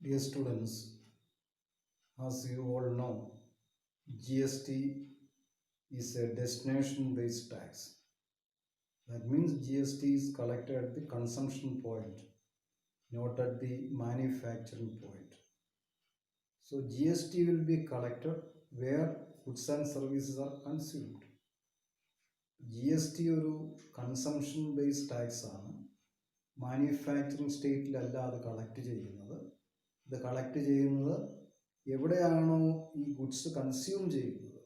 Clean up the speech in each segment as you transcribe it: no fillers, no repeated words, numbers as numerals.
Dear students, as you all know, GST is a destination-based tax. That means GST is collected at the consumption point, not at the manufacturing point. So GST will be collected where goods and services are consumed. GST ഒരു consumption based tax ആണ്. Manufacturing സ്റ്റേറ്റിലല്ല അത് collect ചെയ്യുന്നത്. ഇത് collect ചെയ്യുന്നത് എവിടെയാണോ ഈ goods consume ചെയ്യുന്നത്.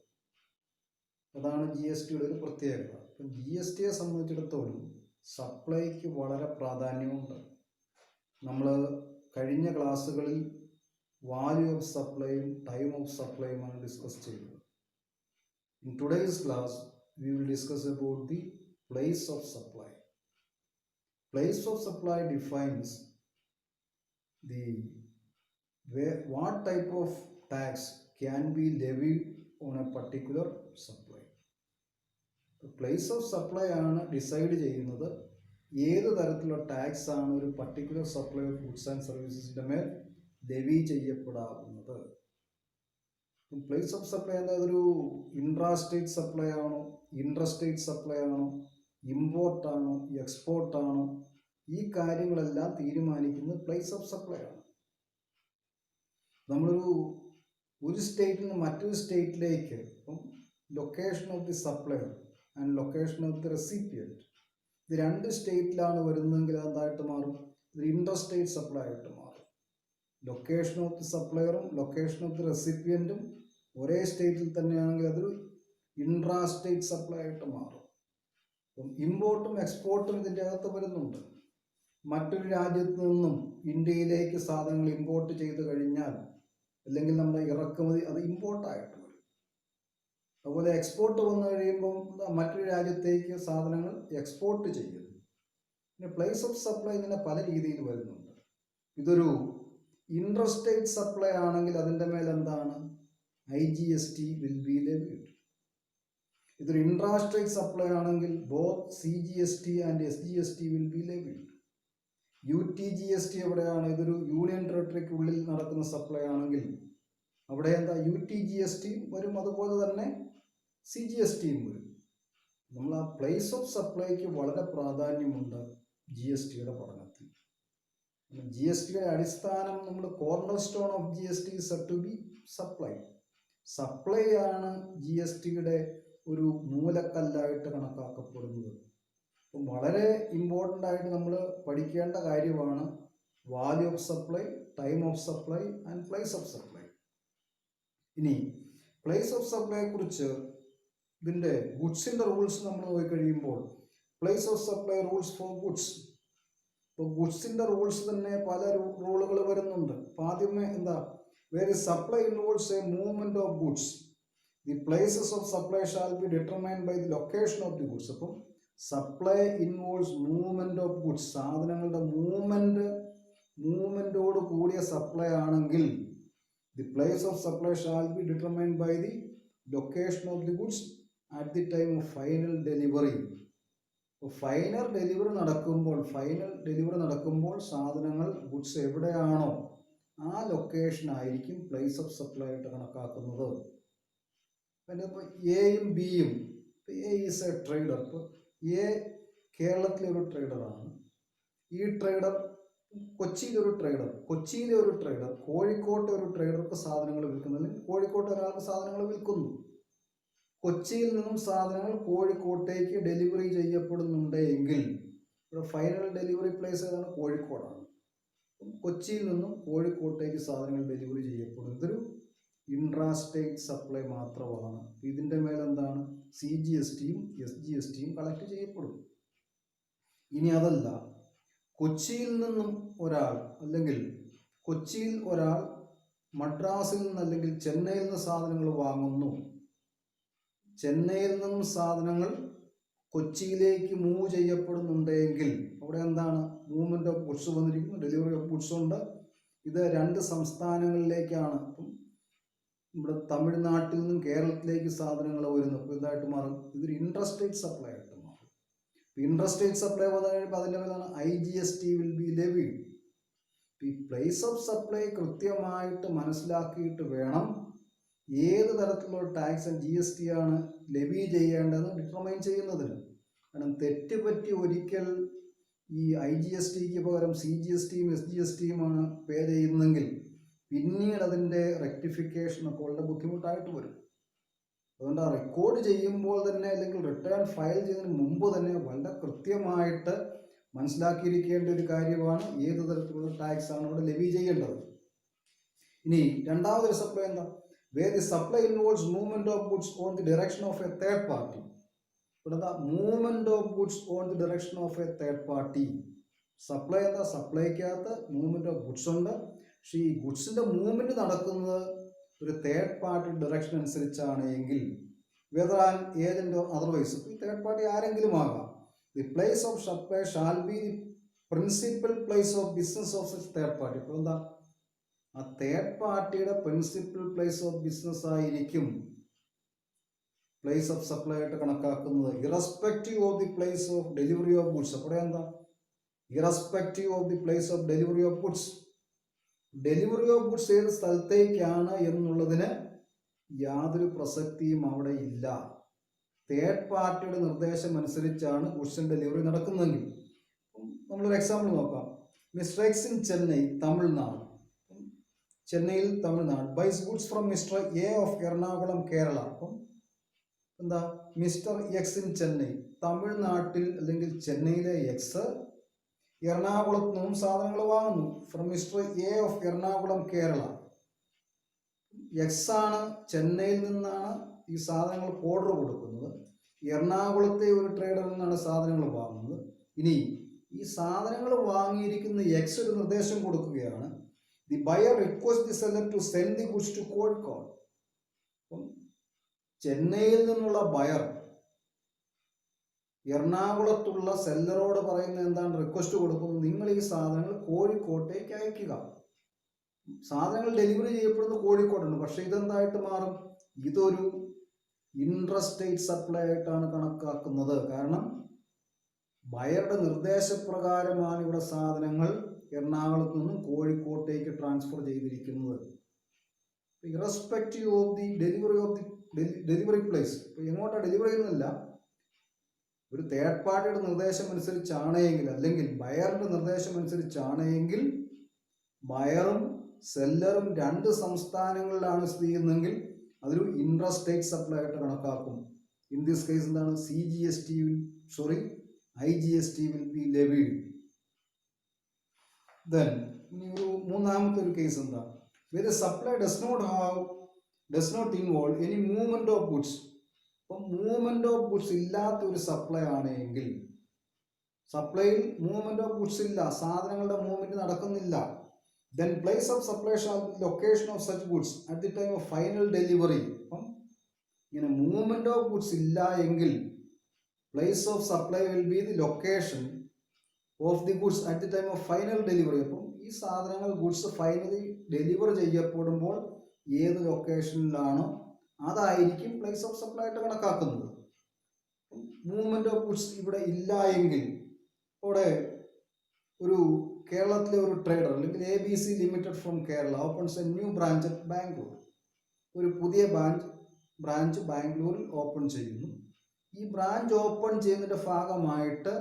അതാണ് ജി എസ് ടിയുടെ ഒരു പ്രത്യേകത. അപ്പം ജി എസ് ടിയെ സംബന്ധിച്ചിടത്തോളം സപ്ലൈക്ക് വളരെ പ്രാധാന്യമുണ്ട്. നമ്മൾ കഴിഞ്ഞ ക്ലാസ്സുകളിൽ വാല്യൂ ഓഫ് സപ്ലൈയും ടൈം ഓഫ് സപ്ലൈയുമാണ് ഡിസ്കസ് ചെയ്തത്. In today's class we will discuss about the place of supply. Place of supply defines what type of tax can be levied on a particular supply. The place of supply ആണ് decide ചെയ്യുന്നത് ഏത് തരത്തിലുള്ള tax ആണ് ഒരു particular supply of goods and സർവീസസിൻ്റെ മേൽ levy ചെയ്യപ്പെടാവുന്നത്. Place of supply എന്താ, അതൊരു ഇൻട്രാ-സ്റ്റേറ്റ് സപ്ലൈ ആണോ, ഇൻട്രസ്റ്റേറ്റ് സപ്ലൈ ആണോ, ഇമ്പോർട്ടാണോ, എക്സ്പോർട്ടാണോ, ഈ കാര്യങ്ങളെല്ലാം തീരുമാനിക്കുന്നത് പ്ലേസ് ഓഫ് സപ്ലൈ ആണ്. ഒരു സ്റ്റേറ്റിൽ നിന്ന് മറ്റൊരു സ്റ്റേറ്റിലേക്ക് ഇപ്പം location of the supplier and location of the recipient, ഇത് രണ്ട് സ്റ്റേറ്റിലാണ് വരുന്നതെങ്കിൽ എന്തായിട്ട് മാറും, ഇത് ഇൻട്രസ്റ്റേറ്റ് സപ്ലൈ ആയിട്ട് മാറും. ലൊക്കേഷൻ ഓഫ് ദി സപ്ലയറും ലൊക്കേഷൻ ഓഫ് ദി റെസിപ്പിയൻറ്റും ഒരേ സ്റ്റേറ്റിൽ തന്നെയാണെങ്കിൽ അതൊരു ഇൻട്രാ-സ്റ്റേറ്റ് സപ്ലൈ ആയിട്ട് മാറും. അപ്പം ഇമ്പോർട്ടും എക്സ്പോർട്ടും ഇതിൻ്റെ അകത്ത് വരുന്നുണ്ട്. മറ്റൊരു രാജ്യത്ത് നിന്നും ഇന്ത്യയിലേക്ക് സാധനങ്ങൾ ഇമ്പോർട്ട് ചെയ്ത് കഴിഞ്ഞാൽ അല്ലെങ്കിൽ നമ്മുടെ ഇറക്കുമതി അത് ഇമ്പോർട്ടായിട്ട് വരും. അതുപോലെ എക്സ്പോർട്ട് വന്നു കഴിയുമ്പം മറ്റൊരു രാജ്യത്തേക്ക് സാധനങ്ങൾ എക്സ്പോർട്ട് ചെയ്യുന്നു. പിന്നെ പ്ലേസ് ഓഫ് സപ്ലൈ ഇങ്ങനെ പല രീതിയിൽ വരുന്നുണ്ട്. ഇതൊരു ഇൻട്രസ്റ്റേറ്റ് സപ്ലൈ ആണെങ്കിൽ അതിൻ്റെ മേൽ എന്താണ്, IGST വിൽ ബി ലെവിഡ്. ഇതൊരു ഇൻട്രാസ്റ്റേറ്റ് സപ്ലൈ ആണെങ്കിൽ both CGST and SGST will be levied. UTGST എവിടെയാണ്, ഇതൊരു യൂണിയൻ ടെറിട്ടറിക്കുള്ളിൽ നടക്കുന്ന സപ്ലൈ ആണെങ്കിൽ അവിടെ എന്താ UTGST വരും, അതുപോലെ തന്നെ CGSTയും വരും. നമ്മൾ ആ പ്ലേസ് ഓഫ് സപ്ലൈക്ക് വളരെ പ്രാധാന്യമുണ്ട് GSTയുടെ പഠനത്തിൽ. GSTയുടെ അടിസ്ഥാനം നമ്മൾ corner stone of GST said to be supply. Supply ആണ് GSTയുടെ ഒരു മൂലക്കല്ലായിട്ട് കണക്കാക്കപ്പെടുന്നത്. അപ്പം വളരെ ഇമ്പോർട്ടൻ്റ് ആയിട്ട് നമ്മൾ പഠിക്കേണ്ട കാര്യമാണ് value of supply, time of supply and place of supply. ഇനി പ്ലേസ് ഓഫ് സപ്ലൈയെ കുറിച്ച് ഇതിൻ്റെ ഗുഡ്സിൻ്റെ റൂൾസ് നമ്മൾ നോക്കിക്കഴിയുമ്പോൾ place of supply rules for goods. ഇപ്പോൾ ഗുഡ്സിൻ്റെ റൂൾസ് തന്നെ പല റൂളുകൾ വരുന്നുണ്ട്. അപ്പോൾ ആദ്യമേ എന്താ, where is supply involves a movement of goods, the places of supply shall be determined by the location of the goods. അപ്പം supply involves movement of goods, സാധനങ്ങളുടെ മൂവ്മെൻറ്റോട് കൂടിയ സപ്ലൈ ആണെങ്കിൽ the place of supply shall be determined by the location of the goods at the time of final delivery. Final delivery നടക്കുമ്പോൾ സാധനങ്ങൾ goods എവിടെയാണോ ആ location ആയിരിക്കും പ്ലേസ് ഓഫ് സപ്ലൈ ആയിട്ട് കണക്കാക്കുന്നത്. പിന്നെ ഇപ്പോൾ എയും ബിയും, എ ഈസ് എ ട്രേഡർ. ഇപ്പോൾ എ കേരളത്തിലെ ഒരു ട്രേഡറാണ്. ഈ ട്രേഡർ കൊച്ചിയിലെ ഒരു ട്രേഡർ കോഴിക്കോട്ടെ ഒരു ട്രേഡർക്ക് സാധനങ്ങൾ വിൽക്കുന്നു, അല്ലെങ്കിൽ കോഴിക്കോട്ടെ ഒരാൾക്ക് സാധനങ്ങൾ വിൽക്കുന്നു. കൊച്ചിയിൽ നിന്നും സാധനങ്ങൾ കോഴിക്കോട്ടേക്ക് ഡെലിവറി ചെയ്യപ്പെടുന്നുണ്ടെങ്കിൽ ഇവിടെ ഫൈനൽ ഡെലിവറി പ്ലേസ് ഏതാണ്, കോഴിക്കോടാണ്. കൊച്ചിയിൽ നിന്നും കോഴിക്കോട്ടേക്ക് സാധനങ്ങൾ ഡെലിവറി ചെയ്യപ്പെടും. ഇതൊരു ഇൻട്രാസ്റ്റേറ്റ് സപ്ലൈ മാത്രമാണ്. ഇതിൻ്റെ മേലെന്താണ്, CGSTയും SGSTയും കളക്ട് ചെയ്യപ്പെടും. ഇനി അതല്ല, കൊച്ചിയിൽ നിന്നും ഒരാൾ മദ്രാസിൽ നിന്ന് അല്ലെങ്കിൽ ചെന്നൈയിൽ നിന്ന് സാധനങ്ങൾ വാങ്ങുന്നു. ചെന്നൈയിൽ നിന്നും സാധനങ്ങൾ കൊച്ചിയിലേക്ക് മൂവ് ചെയ്യപ്പെടുന്നുണ്ടെങ്കിൽ അവിടെ എന്താണ്, മൂവ്മെൻറ്റ് ഓഫ് ഗുഡ്സ് വന്നിരിക്കുന്നു, ഡെലിവറി ഓഫ് ഗുഡ്സ് ഉണ്ട്. ഇത് രണ്ട് സംസ്ഥാനങ്ങളിലേക്കാണ്. അപ്പം ഇവിടെ തമിഴ്നാട്ടിൽ നിന്നും കേരളത്തിലേക്ക് സാധനങ്ങൾ വരുന്നു. അപ്പോൾ ഇതായിട്ട് മാറും, ഇതൊരു ഇൻട്രസ്റ്റേറ്റ് സപ്ലൈ ആയിട്ട് മാറും. ഇൻട്രസ്റ്റേറ്റ് സപ്ലൈ വന്നു കഴിയുമ്പോൾ അതിൻ്റെ മേലാണ് IGST വിൽ ബി ലെവിഡ്. ഈ പ്ലേസ് ഓഫ് സപ്ലൈ കൃത്യമായിട്ട് മനസ്സിലാക്കിയിട്ട് വേണം ഏത് തരത്തിലുള്ള ടാക്സ് ആൻഡ് GST ആണ് ലെവി ചെയ്യേണ്ടതെന്ന് ഡിറ്റർമൈൻ ചെയ്യുന്നതിന്. കാരണം തെറ്റുപറ്റി ഒരിക്കൽ ഈ IGSTക്ക് പകരം CGSTയും SGSTയുമാണ് പേ ചെയ്യുന്നതെങ്കിൽ പിന്നീട് അതിൻ്റെ റെക്ടിഫിക്കേഷൻ ഒക്കെ വളരെ ബുദ്ധിമുട്ടായിട്ട് വരും. അതുകൊണ്ട് ആ റെക്കോർഡ് ചെയ്യുമ്പോൾ തന്നെ അല്ലെങ്കിൽ റിട്ടേൺ ഫയൽ ചെയ്യുന്നതിന് മുമ്പ് തന്നെ വളരെ കൃത്യമായിട്ട് മനസ്സിലാക്കിയിരിക്കേണ്ട ഒരു കാര്യമാണ് ഏത് തരത്തിലുള്ള ടാക്സ് ആണ് അവിടെ ലെവി ചെയ്യേണ്ടത്. ഇനി രണ്ടാമതൊരു സപ്ലൈ എന്താ? Where the supply involves movement of goods on the direction of a third party. ഇവിടെ എന്താ? Movement of goods on the direction of a third party. Supply എന്താ? സപ്ലൈക്കകത്ത് മൂവ്മെന്റ് ഓഫ് ഗുഡ്സ് ഉണ്ട്. പക്ഷേ ഈ ഗുഡ്സിന്റെ മൂവ്മെന്റ് നടക്കുന്നത് ഒരു തേർഡ് പാർട്ടി ഡയറക്ഷൻ അനുസരിച്ചാണ് എങ്കിൽ whether an agent or otherwise, ഈ തേർഡ് പാർട്ടി ആരെങ്കിലും ആകാം, the place of supply shall be the principal place of business of such third party. ഇപ്പോൾ എന്താ? ആ തേർഡ് പാർട്ടിയുടെ പ്രിൻസിപ്പൽ പ്ലേസ് ഓഫ് ബിസിനസ് ആയിരിക്കും പ്ലേസ് ഓഫ് സപ്ലൈ ആയിട്ട് കണക്കാക്കുന്നത്, irrespective of the place of delivery of goods. അപ്പോൾ എന്താ? Irrespective of the place of delivery of goods. Delivery of goods ഏത് സ്ഥലത്തേക്കാണ് എന്നുള്ളതിന് യാതൊരു പ്രസക്തിയും അവിടെ ഇല്ല. തേർഡ് പാർട്ടിയുടെ നിർദ്ദേശം അനുസരിച്ചാണ് ഗുഡ്സിൻ്റെ ഡെലിവറി നടക്കുന്നതെങ്കിൽ. നമ്മളൊരു എക്സാമ്പിൾ നോക്കാം. Mister X in Chennai, Tamil Nadu. ചെന്നൈയിൽ Tamil Nadu buys goods from mister A of Ernakulam, Kerala. അപ്പം എന്താ? മിസ്റ്റർ എക്സ് ഇൻ ചെന്നൈ, തമിഴ്നാട്ടിൽ അല്ലെങ്കിൽ ചെന്നൈയിലെ എക്സ് എറണാകുളത്ത് നിന്നും സാധനങ്ങൾ വാങ്ങുന്നു. From mister A of Ernakulam, Kerala. X ആണ് ചെന്നൈയിൽ നിന്നാണ് ഈ സാധനങ്ങൾ ഓർഡർ കൊടുക്കുന്നത്. എറണാകുളത്തെ ഒരു ട്രേഡറിൽ നിന്നാണ് സാധനങ്ങൾ വാങ്ങുന്നത്. ഇനി ഈ സാധനങ്ങൾ വാങ്ങിയിരിക്കുന്ന എക്സ് ഒരു നിർദ്ദേശം കൊടുക്കുകയാണ്, the buyer request the seller to send the goods to Kozhikode. അപ്പം ചെന്നൈയിൽ നിന്നുള്ള ബയർ എറണാകുളത്തുള്ള സെല്ലറോട് പറയുന്ന എന്താണ്? റിക്വസ്റ്റ് കൊടുക്കുന്നത്, നിങ്ങൾ ഈ സാധനങ്ങൾ കോഴിക്കോട്ടേക്ക് അയക്കുക. സാധനങ്ങൾ ഡെലിവറി ചെയ്യപ്പെടുന്നത് കോഴിക്കോടാണ്. പക്ഷെ ഇതെന്തായിട്ട് മാറും? ഇതൊരു ഇൻട്രസ്റ്റേറ്റ് സപ്ലൈ ആയിട്ടാണ് കണക്കാക്കുന്നത്. കാരണം ബയറുടെ നിർദ്ദേശപ്രകാരമാണ് ഇവിടെ സാധനങ്ങൾ എറണാകുളത്ത് നിന്നും കോഴിക്കോട്ടേക്ക് ട്രാൻസ്ഫർ ചെയ്തിരിക്കുന്നത്. Irrespective of the delivery place. ഇപ്പോൾ എങ്ങോട്ടാണ് ഡെലിവറി ചെയ്യുന്നില്ല, ഒരു തേർഡ് പാർട്ടിയുടെ നിർദ്ദേശം അനുസരിച്ചാണെങ്കിൽ അല്ലെങ്കിൽ ബയറിന്റെ നിർദ്ദേശം അനുസരിച്ചാണെങ്കിൽ ബയറും സെല്ലറും രണ്ട് സംസ്ഥാനങ്ങളിലാണ് സ്ഥിതി ചെയ്യുന്നതെങ്കിൽ അതൊരു ഇൻട്രസ്റ്റേറ്റ് സപ്ലൈ ആയിട്ട് കണക്കാക്കും. ഇൻ ദിസ് കേസ് എന്താണ്? IGST will be levied. Then ഇനി ഒരു മൂന്നാമത്തെ ഒരു കേസ് എന്താ? where the supply does not involve any movement of goods. അപ്പം മൂവ്മെന്റ് ഓഫ് ഗുഡ്സ് ഇല്ലാത്ത ഒരു സപ്ലൈ ആണെങ്കിൽ, സപ്ലൈയിൽ മൂവ്മെന്റ് ഓഫ് ഗുഡ്സ് ഇല്ല, സാധനങ്ങളുടെ മൂവ്മെന്റ് നടക്കുന്നില്ല, then place of supply shall be location of such goods at the time of final delivery. അപ്പം ഇങ്ങനെ movement of goods ഇല്ല എങ്കിൽ place of supply will be the location of the goods at the time of final delivery. അപ്പം ഈ സാധനങ്ങൾ goods finally deliver ചെയ്യപ്പെടുമ്പോൾ ഏത് ലൊക്കേഷനിലാണോ അതായിരിക്കും പ്ലേസ് ഓഫ് സപ്ലൈ ആയിട്ട് കണക്കാക്കുന്നത്. മൂവ്മെന്റ് ഓഫ് ഗുഡ്സ് ഇവിടെ ഇല്ല എങ്കിൽ ഇവിടെ ഒരു കേരളത്തിലെ ഒരു ട്രേഡർ അല്ലെങ്കിൽ ABC limited from Kerala opens A new branch at Bangalore. ഒരു പുതിയ ബ്രാഞ്ച് ബാംഗ്ലൂരിൽ ഓപ്പൺ ചെയ്യുന്നു. ഈ ബ്രാഞ്ച് ഓപ്പൺ ചെയ്യുന്നതിൻ്റെ ഭാഗമായിട്ട്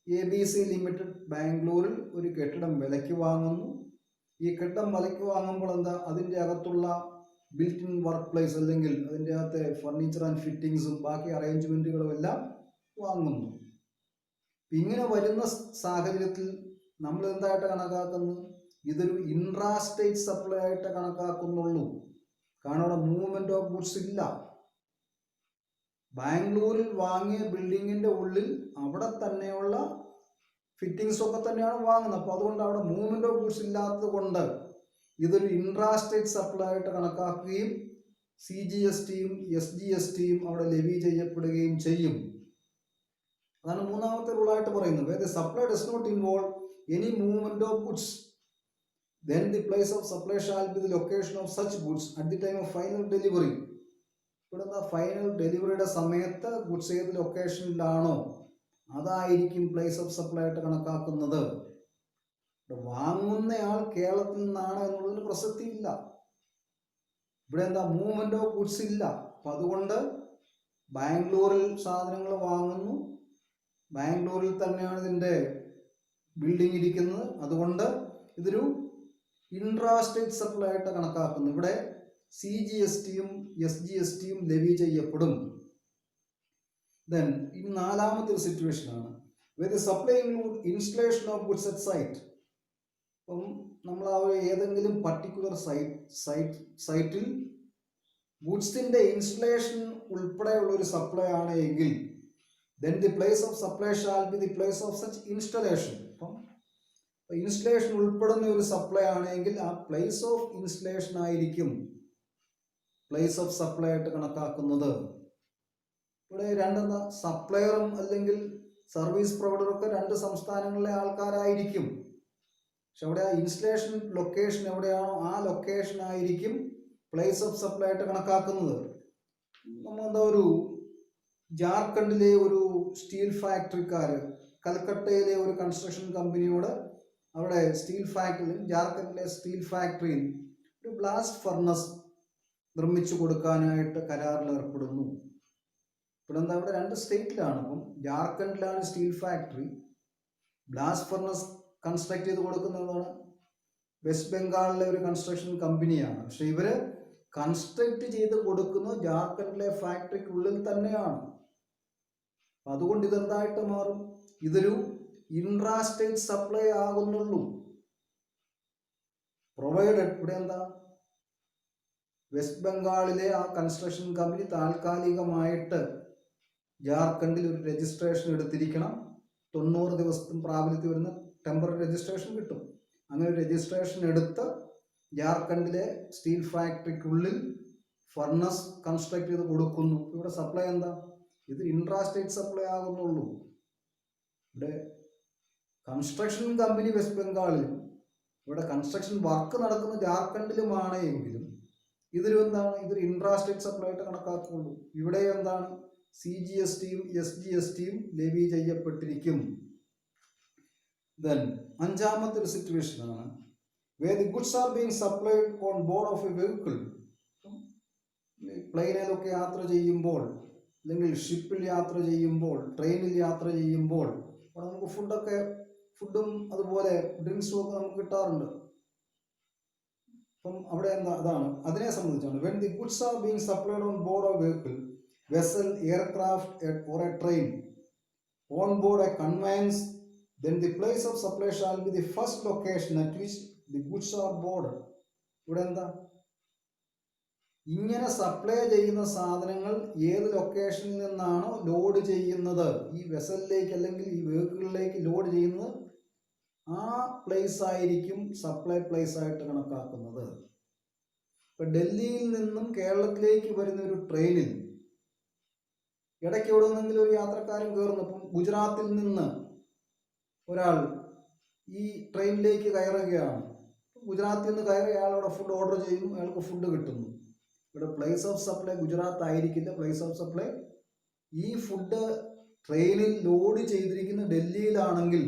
ABC ലിമിറ്റഡ് ബാംഗ്ലൂരിൽ ഒരു കെട്ടിടം വിലയ്ക്ക് വാങ്ങുന്നു. ഈ കെട്ടിടം വിലയ്ക്ക് വാങ്ങുമ്പോൾ എന്താ? അതിൻ്റെ അകത്തുള്ള ബിൽറ്റ് ഇൻ വർക്ക് പ്ലേസ് അല്ലെങ്കിൽ അതിൻ്റെ അകത്തെ ഫർണിച്ചർ ആൻഡ് ഫിറ്റിങ്സും ബാക്കി അറേഞ്ച്മെൻറ്റുകളും എല്ലാം വാങ്ങുന്നു. ഇങ്ങനെ വരുന്ന സാഹചര്യത്തിൽ നമ്മൾ എന്തായിട്ട് കണക്കാക്കുന്നു? ഇതൊരു ഇൻട്രാസ്റ്റേറ്റ് സപ്ലൈ ആയിട്ട് കണക്കാക്കുന്നുള്ളൂ. കാരണം അവിടെ മൂവ്മെന്റ് ഓഫ് ഗുഡ്സ് ഇല്ല. ബാംഗ്ലൂരിൽ വാങ്ങിയ ബിൽഡിങ്ങിന്റെ ഉള്ളിൽ അവിടെ തന്നെയുള്ള ഫിറ്റിങ്സ് ഒക്കെ തന്നെയാണ് വാങ്ങുന്നത്. അപ്പോൾ അതുകൊണ്ട് അവിടെ മൂവ്മെന്റ് ഓഫ് ഗുഡ്സ് ഇല്ലാത്തത് കൊണ്ട് ഇതൊരു ഇൻട്രാസ്റ്റേറ്റ് സപ്ലൈ ആയിട്ട് കണക്കാക്കുകയും CGSTയും SGSTയും അവിടെ ലെവി ചെയ്യപ്പെടുകയും ചെയ്യും. അതാണ് മൂന്നാമത്തെ റൂളായിട്ട് പറയുന്നത്. where the supply does not involve any movement of goods, then the place of supply shall be the location of such goods at the time of final delivery. ഇവിടെ final ഡെലിവറിയുടെ സമയത്ത് ഗുഡ്സ് ഏത് ലൊക്കേഷനിലാണോ അതായിരിക്കും പ്ലേസ് ഓഫ് സപ്ലൈ ആയിട്ട് കണക്കാക്കുന്നത്. വാങ്ങുന്നയാൾ കേരളത്തിൽ നിന്നാണ് എന്നുള്ളതിന് പ്രസക്തിയില്ല. ഇവിടെ എന്താ മൂവ്മെന്റ് ഓഫ് ഗുഡ്സ് ഇല്ല. അപ്പം അതുകൊണ്ട് ബാംഗ്ലൂരിൽ സാധനങ്ങൾ വാങ്ങുന്നു, ബാംഗ്ലൂരിൽ തന്നെയാണ് ഇതിൻ്റെ ബിൽഡിംഗ് ഇരിക്കുന്നത്. അതുകൊണ്ട് ഇതൊരു ഇൻട്രാ സ്റ്റേറ്റ് സപ്ലൈ ആയിട്ട് കണക്കാക്കുന്നു. ഇവിടെ CGSTയും SGSTയും ലെവി ചെയ്യപ്പെടും. ദെൻ ഇനി നാലാമത്തെ ഒരു സിറ്റുവേഷനാണ് where the supply include installation of goods at site. അപ്പം നമ്മൾ ഏതെങ്കിലും പർട്ടിക്കുലർ സൈറ്റിൽ ഗുഡ്സിൻ്റെ ഇൻസ്റ്റലേഷൻ ഉൾപ്പെടെയുള്ള ഒരു സപ്ലൈ ആണ് എങ്കിൽ then the place of supply shall be the place of such installation. അപ്പം ഇൻസ്റ്റലേഷൻ ഉൾപ്പെടുന്ന ഒരു സപ്ലൈ ആണെങ്കിൽ ആ പ്ലേസ് ഓഫ് ഇൻസ്റ്റലേഷൻ ആയിരിക്കും പ്ലേസ് ഓഫ് സപ്ലൈ ആയിട്ട് കണക്കാക്കുന്നത്. ഇവിടെ രണ്ടെന്താ, സപ്ലയറും അല്ലെങ്കിൽ സർവീസ് പ്രൊവൈഡറും ഒക്കെ രണ്ട് സംസ്ഥാനങ്ങളിലെ ആൾക്കാരായിരിക്കും. പക്ഷെ അവിടെ ആ ഇൻസ്റ്റലേഷൻ ലൊക്കേഷൻ എവിടെയാണോ ആ ലൊക്കേഷൻ ആയിരിക്കും പ്ലേസ് ഓഫ് സപ്ലൈ ആയിട്ട് കണക്കാക്കുന്നത്. നമ്മളെന്താ, ഒരു ജാർഖണ്ഡിലെ ഒരു സ്റ്റീൽ ഫാക്ടറിക്കാർ കൽക്കട്ടയിലെ ഒരു കൺസ്ട്രക്ഷൻ കമ്പനിയോട് അവിടെ സ്റ്റീൽ ഫാക്ടറിയിൽ, ജാർഖണ്ഡിലെ സ്റ്റീൽ ഫാക്ടറിയിൽ ഒരു ബ്ലാസ്റ്റ് ഫർണസ് നിർമ്മിച്ചു കൊടുക്കാനായിട്ട് കരാറിൽ ഏർപ്പെടുന്നു. ഇവിടെ എന്താ, അവിടെ രണ്ട് സ്റ്റേറ്റിലാണ്. അപ്പം ജാർഖണ്ഡിലാണ് steel factory, blast furnace construct ചെയ്ത് കൊടുക്കുന്നതാണ് വെസ്റ്റ് ബംഗാളിലെ ഒരു കൺസ്ട്രക്ഷൻ കമ്പനിയാണ്. പക്ഷെ ഇവര് കൺസ്ട്രക്ട് ചെയ്ത് കൊടുക്കുന്നത് ജാർഖണ്ഡിലെ ഫാക്ടറിക്കുള്ളിൽ തന്നെയാണ്. അതുകൊണ്ട് ഇതെന്തായിട്ട് മാറും, ഇതൊരു ഇൻട്രാ സ്റ്റേറ്റ് സപ്ലൈ ആകുന്നുള്ളൂ. പ്രൊവൈഡഡ് ഇവിടെ എന്താ, വെസ്റ്റ് ബംഗാളിലെ ആ കൺസ്ട്രക്ഷൻ കമ്പനി താൽക്കാലികമായിട്ട് ജാർഖണ്ഡിൽ ഒരു രജിസ്ട്രേഷൻ എടുത്തിരിക്കണം. 90 ദിവസത്തും പ്രാബല്യത്തിൽ വരുന്ന ടെമ്പററി രജിസ്ട്രേഷൻ കിട്ടും. അങ്ങനെ ഒരു രജിസ്ട്രേഷൻ എടുത്ത് ജാർഖണ്ഡിലെ സ്റ്റീൽ ഫാക്ടറിക്കുള്ളിൽ ഫർണസ് കൺസ്ട്രക്ട് ചെയ്ത് കൊടുക്കുന്നു. ഇവിടെ സപ്ലൈ എന്താ, ഇത് ഇൻട്രാ സ്റ്റേറ്റ് സപ്ലൈ ആകുന്നുള്ളൂ. ഇവിടെ കൺസ്ട്രക്ഷൻ കമ്പനി വെസ്റ്റ് ബംഗാളിലും ഇവിടെ കൺസ്ട്രക്ഷൻ വർക്ക് നടക്കുന്ന ജാർഖണ്ഡിലുമാണ് എങ്കിലും ഇതൊരു എന്താണ്, ഇതൊരു ഇൻട്രാ സ്റ്റേറ്റ് സപ്ലൈ ആയിട്ട് കണക്കാക്കുള്ളൂ. ഇവിടെ എന്താണ്, CGSTയും SGSTയും ലെവി ചെയ്യപ്പെട്ടിരിക്കും. ദെൻ അഞ്ചാമത്തെ ഒരു സിറ്റുവേഷനാണ് where the goods are being supplied on board of a vehicle. പ്ലെയിനിലൊക്കെ യാത്ര ചെയ്യുമ്പോൾ, അല്ലെങ്കിൽ ഷിപ്പിൽ യാത്ര ചെയ്യുമ്പോൾ, ട്രെയിനിൽ യാത്ര ചെയ്യുമ്പോൾ അവിടെ നമുക്ക് ഫുഡും അതുപോലെ ഡ്രിങ്ക്സും ഒക്കെ നമുക്ക് കിട്ടാറുണ്ട്. അപ്പം അവിടെ എന്താ, അതാണ് അതിനെ സംബന്ധിച്ചാണ് when the goods are being supplied on board of vehicle, vessel, aircraft or a train, on board a conveyance, then the place of supply shall be the first location at which the goods are boarded. ഇവിടെ എന്താ, ഇങ്ങനെ supply ചെയ്യുന്ന സാധനങ്ങൾ ഏത് ലൊക്കേഷനിൽ നിന്നാണോ load ചെയ്യുന്നത്, ഈ വെസലിലേക്ക് അല്ലെങ്കിൽ ഈ വെഹിക്കിളിലേക്ക് ലോഡ് ചെയ്യുന്നത്, ആ പ്ലേസ് ആയിരിക്കും സപ്ലൈ പ്ലേസ് ആയിട്ട് കണക്കാക്കുന്നത്. ഇപ്പൊ ഡൽഹിയിൽ നിന്നും കേരളത്തിലേക്ക് വരുന്ന ഒരു ട്രെയിനിൽ ഇടയ്ക്ക് എവിടെ നിന്നെങ്കിലും ഒരു യാത്രക്കാരൻ കയറുന്നു. അപ്പം ഗുജറാത്തിൽ നിന്ന് ഒരാൾ ഈ ട്രെയിനിലേക്ക് കയറുകയാണ്. ഗുജറാത്തിൽ നിന്ന് കയറി അയാൾ അവിടെ ഫുഡ് ഓർഡർ ചെയ്യുന്നു, അയാൾക്ക് ഫുഡ് കിട്ടുന്നു. ഇവിടെ പ്ലേസ് ഓഫ് സപ്ലൈ ഗുജറാത്ത് ആയിരിക്കില്ല. പ്ലേസ് ഓഫ് സപ്ലൈ ഈ ഫുഡ് ട്രെയിനിൽ ലോഡ് ചെയ്തിരിക്കുന്ന ഡൽഹിയിലാണെങ്കിൽ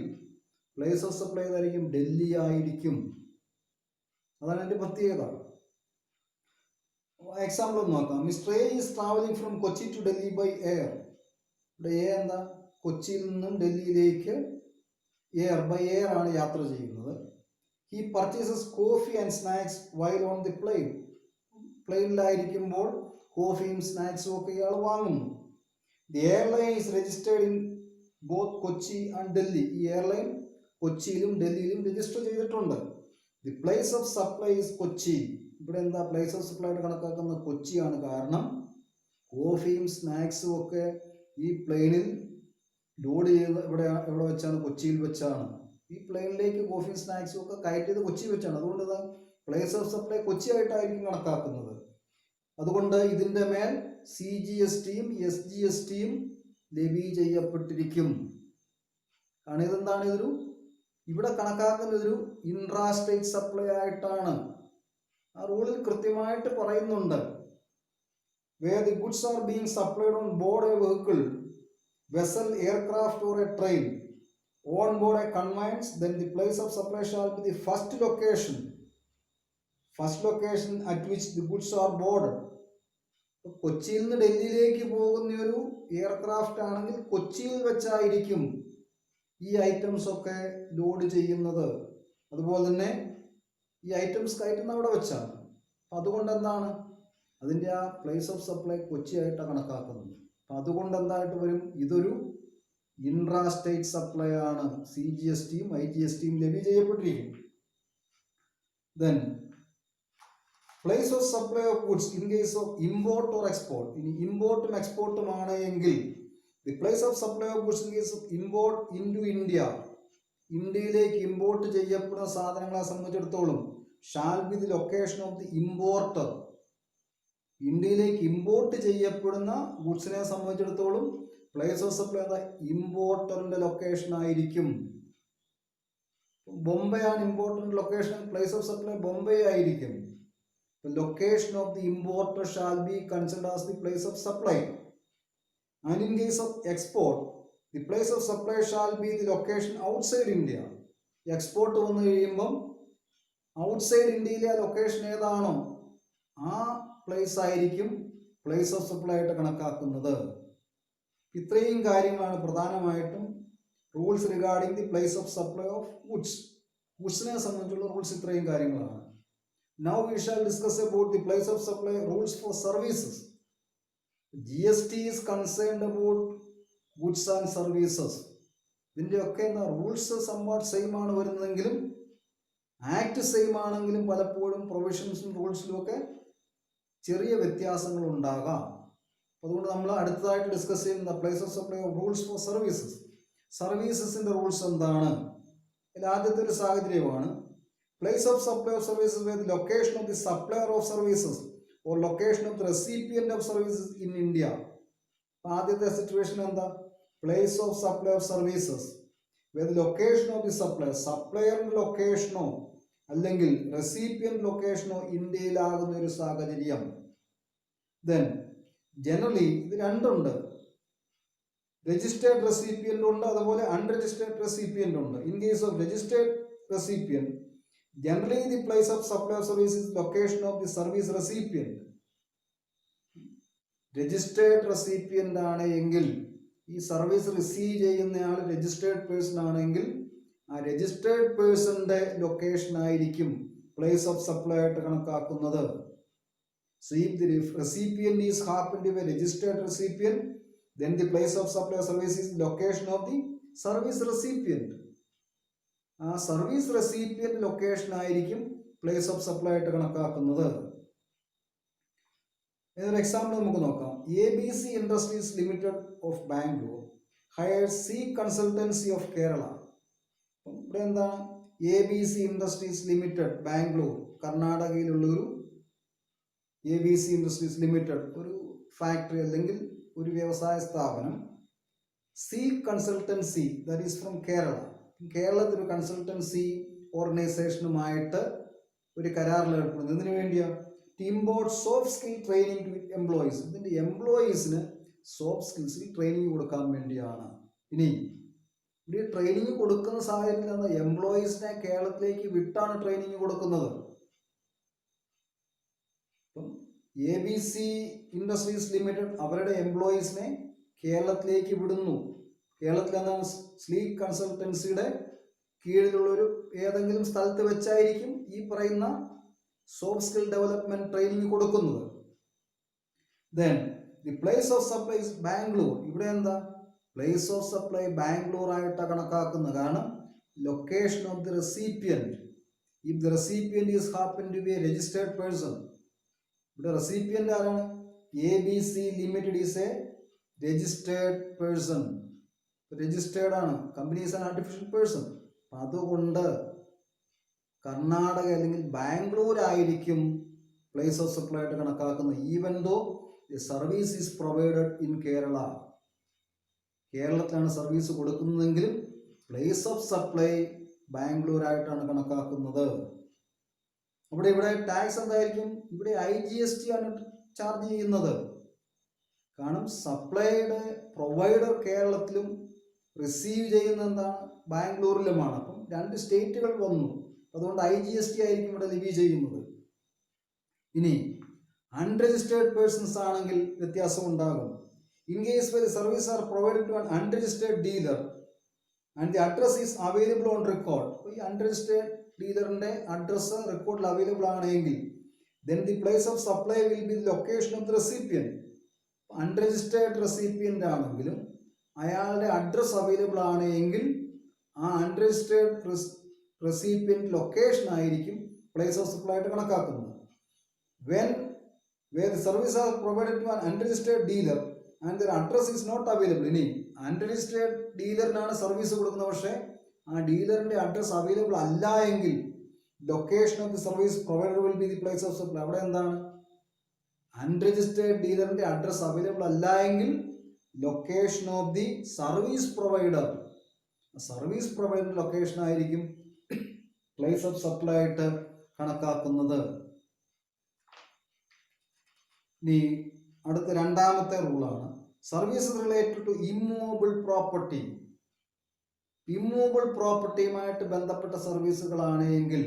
പ്ലേസ് ഓഫ് സപ്ലൈ ഏതായിരിക്കും, ഡൽഹി ആയിരിക്കും. അതാണ് എൻ്റെ പ്രത്യേകത. എക്സാമ്പിൾ ഒന്ന് നോക്കാം. Miss train is travelling from Kochi to Delhi by air. ഇവിടെ എന്താ, കൊച്ചിയിൽ നിന്നും ഡൽഹിയിലേക്ക് ബൈ എയർ ആണ് യാത്ര ചെയ്യുന്നത്. He purchases coffee and snacks while on the plane. പ്ലെയിനിലായിരിക്കുമ്പോൾ കോഫിയും സ്നാക്സും ഒക്കെ ഇയാൾ വാങ്ങുന്നു. The airline is registered in both Kochi and Delhi. ഈ എയർലൈൻ കൊച്ചിയിലും ഡൽഹിയിലും രജിസ്റ്റർ ചെയ്തിട്ടുണ്ട്. The place of supply is Kochi. ഇവിടെ എന്താ, പ്ലേസ് ഓഫ് സപ്ലൈ ആയിട്ട് കണക്കാക്കുന്നത് കൊച്ചിയാണ്. കാരണം കോഫിയും സ്നാക്സും ഒക്കെ ഈ പ്ലെയിനിൽ ലോഡ് ചെയ്ത് എവിടെ വെച്ചാണ്, കൊച്ചിയിൽ വെച്ചാണ്. ഈ പ്ലെയിനിലേക്ക് കോഫിയും സ്നാക്സും ഒക്കെ കയറ്റിയത് കൊച്ചി വെച്ചാണ്. അതുകൊണ്ട് പ്ലേസ് ഓഫ് സപ്ലൈ കൊച്ചി ആയിട്ടായിരിക്കും കണക്കാക്കുന്നത്. അതുകൊണ്ട് ഇതിൻ്റെ മേൽ CGSTയും SGSTയും ലെവി ചെയ്യപ്പെട്ടിരിക്കും. കാരണം ഇതെന്താണ്, ഇവിടെ കണക്കാക്കുന്നതൊരു ഇൻട്രാ സ്റ്റേറ്റ് സപ്ലൈ ആയിട്ടാണ്. ആ റൂളിൽ കൃത്യമായിട്ട് പറയുന്നുണ്ട്, where the goods are being supplied on board a vehicle, vessel, aircraft or a train, on board a conveyance, then the place of supply shall be the first location at which the goods are boarded. കൊച്ചിയിൽ നിന്ന് ഡൽഹിയിലേക്ക് പോകുന്ന ഒരു aircraft ആണെങ്കിൽ കൊച്ചിയിൽ വെച്ചായിരിക്കും ഈ items ഒക്കെ load ചെയ്യുന്നത്. അതുപോലെ തന്നെ ഈ ഐറ്റംസ് കയറ്റുന്ന അവിടെ വെച്ചാണ്. അപ്പം അതുകൊണ്ട് എന്താണ് അതിൻ്റെ ആ പ്ലേസ് ഓഫ് സപ്ലൈ കൊച്ചിയായിട്ടാണ് കണക്കാക്കുന്നത്. അപ്പം അതുകൊണ്ട് എന്തായിട്ട് വരും, ഇതൊരു ഇൻട്രാ സ്റ്റേറ്റ് സപ്ലൈ ആണ്. CGSTയും IGSTയും ലഭ്യ ചെയ്യപ്പെട്ടിരിക്കും. Then place of supply of goods in case of import or export. ഇനി ഇമ്പോർട്ടും എക്സ്പോർട്ടും ആണ് എങ്കിൽ the place of supply of goods in case of import into India, ഇന്ത്യയിലേക്ക് ഇമ്പോർട്ട് ചെയ്യപ്പെടുന്ന സാധനങ്ങളെ സംബന്ധിച്ചിടത്തോളം shall be the location of the importer. ഇന്ത്യയിലേക്ക് ഇമ്പോർട്ട് ചെയ്യപ്പെടുന്ന ഗുഡ്സിനെ സംബന്ധിച്ചിടത്തോളം പ്ലേസ് ഓഫ് സപ്ലൈ എന്ന ഇമ്പോർട്ടറിന്റെ ലൊക്കേഷൻ ആയിരിക്കും. ബോംബെ ആണ് ഇമ്പോർട്ടറിന്റെ location, place of supply Bombay ആയിരിക്കും. Location of the importer shall be considered as the place of supply. And in case of export the place of supply shall be the location outside India. Export വന്നു കഴിയുമ്പം outside ഇന്ത്യയിലെ ആ location ഏതാണോ ആ place ആയിരിക്കും place of supply ആയിട്ട് കണക്കാക്കുന്നത്. ഇത്രയും കാര്യങ്ങളാണ് പ്രധാനമായിട്ടും rules regarding the place of supply of goods. ഗുഡ്സിനെ സംബന്ധിച്ചുള്ള റൂൾസ് ഇത്രയും കാര്യങ്ങളാണ്. Now we shall discuss about the place of supply rules for services. GST is concerned about goods and services. ഇതിൻ്റെയൊക്കെ എന്താ റൂൾസ് സംവാട്ട് സെയിം ആണ് വരുന്നതെങ്കിലും act same ആണെങ്കിലും പലപ്പോഴും പ്രൊവിഷൻസും റൂൾസിലും ഒക്കെ ചെറിയ വ്യത്യാസങ്ങൾ ഉണ്ടാകാം. അതുകൊണ്ട് നമ്മൾ അടുത്തതായിട്ട് ഡിസ്കസ് ചെയ്യുന്ന place of supply of rules for services. സർവീസസിൻ്റെ റൂൾസ് എന്താണ്? ഇതിൽ ആദ്യത്തെ ഒരു സാഹചര്യമാണ് place of supply of services where the location of the supplier of services or location of the recipient of services in India. ആദ്യത്തെ situation എന്താ? Place of supply of services where the location of the supplier, സപ്ലയറിന്റെ ലൊക്കേഷനോ അല്ലെങ്കിൽ recipient ലൊക്കേഷനോ ഇന്ത്യയിലാകുന്ന ഒരു സാഹചര്യം. Then generally ഇത് രണ്ടുണ്ട്, registered recipient ഉണ്ട്, അതുപോലെ unregistered recipient ഉണ്ട്. In case of registered recipient generally the place of supply of service is location of the service recipient. Registered recipient ആണ് എങ്കിൽ ഈ സർവീസ് റിസീവ് ചെയ്യുന്നയാൾ രജിസ്റ്റേർഡ് പേഴ്സൺ ആണെങ്കിൽ ആ രജിസ്റ്റേർഡ് പേഴ്സന്റെ ലൊക്കേഷൻ ആയിരിക്കും പ്ലേസ് ഓഫ് സപ്ലൈ ആയിട്ട് കണക്കാക്കുന്നത്. So if the recipient is happen to be a registered recipient, then the place of supply of service is location of the service recipient. ആ service recipient location ആയിരിക്കും place of supply ആയിട്ട് കണക്കാക്കുന്നത്. ഇതിനൊരു example നമുക്ക് നോക്കാം. ABC industries limited of Bangalore hire C consultancy of Kerala. ഇവിടെ എന്താണ്? ABC industries limited Bangalore, കർണാടകയിലുള്ളൊരു ABC ഇൻഡസ്ട്രീസ് ലിമിറ്റഡ് ഒരു ഫാക്ടറി അല്ലെങ്കിൽ ഒരു വ്യവസായ സ്ഥാപനം C consultancy that is from Kerala, കേരളത്തിൽ ഒരു കൺസൾട്ടൻസി ഓർഗനൈസേഷനുമായിട്ട് ഒരു കരാറിൽ ഏർപ്പെടുന്നത്. ഇതിനു വേണ്ടിയാ import soft skill training to employees. ഇതിൻ്റെ എംപ്ലോയീസിന് സോഫ്റ്റ് സ്കിൽസിൽ ട്രെയിനിങ് കൊടുക്കാൻ വേണ്ടിയാണ്. ഇനി ഇവിടെ ട്രെയിനിങ് കൊടുക്കുന്ന സാഹചര്യത്തിൽ എന്താ? എംപ്ലോയീസിനെ കേരളത്തിലേക്ക് വിട്ടാണ് ട്രെയിനിങ് കൊടുക്കുന്നത്. അപ്പം ABC ഇൻഡസ്ട്രീസ് ലിമിറ്റഡ് അവരുടെ എംപ്ലോയീസിനെ കേരളത്തിലേക്ക് വിടുന്നു. കേരളത്തിൽ എന്താണ്? സ്ലീക്ക് കൺസൾട്ടൻസിയുടെ കീഴിലുള്ളൊരു ഏതെങ്കിലും സ്ഥലത്ത് വെച്ചായിരിക്കും ഈ പറയുന്ന സോഫ്റ്റ് സ്കിൽ ഡെവലപ്മെന്റ് ട്രെയിനിങ് കൊടുക്കുന്നത്. Then the place of supply is Bangalore. ഇവിടെ എന്താ? പ്ലേസ് ഓഫ് സപ്ലൈ ബാംഗ്ലൂർ ആയിട്ടാണ് കണക്കാക്കുന്നത്. കാരണം location of the recipient. If the recipient is happen to be a registered person. ഇവിടെ റെസിപ്പിയന്റ് ആരാണ്? ABC limited is a registered person. Registered ആണ്. Company is an artificial person. അതുകൊണ്ട് കർണാടക അല്ലെങ്കിൽ ബാംഗ്ലൂർ ആയിരിക്കും പ്ലേസ് ഓഫ് സപ്ലൈ ആയിട്ട് കണക്കാക്കുന്നത്. Even though the service is provided in Kerala. കേരളത്തിലാണ് service കൊടുക്കുന്നതെങ്കിലും പ്ലേസ് ഓഫ് സപ്ലൈ ബാംഗ്ലൂർ ആയിട്ടാണ് കണക്കാക്കുന്നത്. ഇവിടെ ടാക്സ് എന്തായിരിക്കും? ഇവിടെ IGST ആണ് ചാർജ് ചെയ്യുന്നത്. കാരണം സപ്ലൈയുടെ പ്രൊവൈഡർ കേരളത്തിലും റിസീവ് ചെയ്യുന്ന എന്താണ്? ബാംഗ്ലൂരിലുമാണ്. അപ്പം 2 സ്റ്റേറ്റുകൾ വന്നു. അതുകൊണ്ട് IGST ആയിരിക്കും ഇവിടെ ലിവി ചെയ്യുന്നത്. ഇനി അൺരജിസ്റ്റേർഡ് പേഴ്സൺസ് ആണെങ്കിൽ വ്യത്യാസം ഉണ്ടാകും. In case where the services are provided to an unregistered dealer and the address is available on record, ഈ അൺരജിസ്റ്റേർഡ് ഡീലറിന്റെ അഡ്രസ്സ് റെക്കോർഡിൽ അവൈലബിൾ ആണെങ്കിൽ then the place of supply will be the location of the recipient. Unregistered recipient ആണെങ്കിലും അയാളുടെ address available ആണ് എങ്കിൽ ആ unregistered recipient location ആയിരിക്കും place of supply ആയിട്ട് കണക്കാക്കുന്നത്. When where the services are provided to an unregistered dealer and their address is not available, ഇനി unregistered ഡീലറിനാണ് സർവീസ് കൊടുക്കുന്നത്, പക്ഷേ ആ ഡീലറിന്റെ അഡ്രസ് അവൈലബിൾ അല്ല എങ്കിൽ location of the service provider will be the place of supply. അവിടെ എന്താണ്, അൺരജിസ്റ്റേർഡ് ഡീലറിന്റെ അഡ്രസ് അവൈലബിൾ അല്ല എങ്കിൽ location of the service provider, service provider location ആയിരിക്കും പ്ലേസ് ഓഫ് സപ്ലൈ ആയിട്ട് കണക്കാക്കുന്നത്. ഇനി അടുത്ത രണ്ടാമത്തെ റൂളാണ് services related to immovable property. Immovable പ്രോപ്പർട്ടിയുമായിട്ട് ബന്ധപ്പെട്ട സർവീസുകളാണ് എങ്കിൽ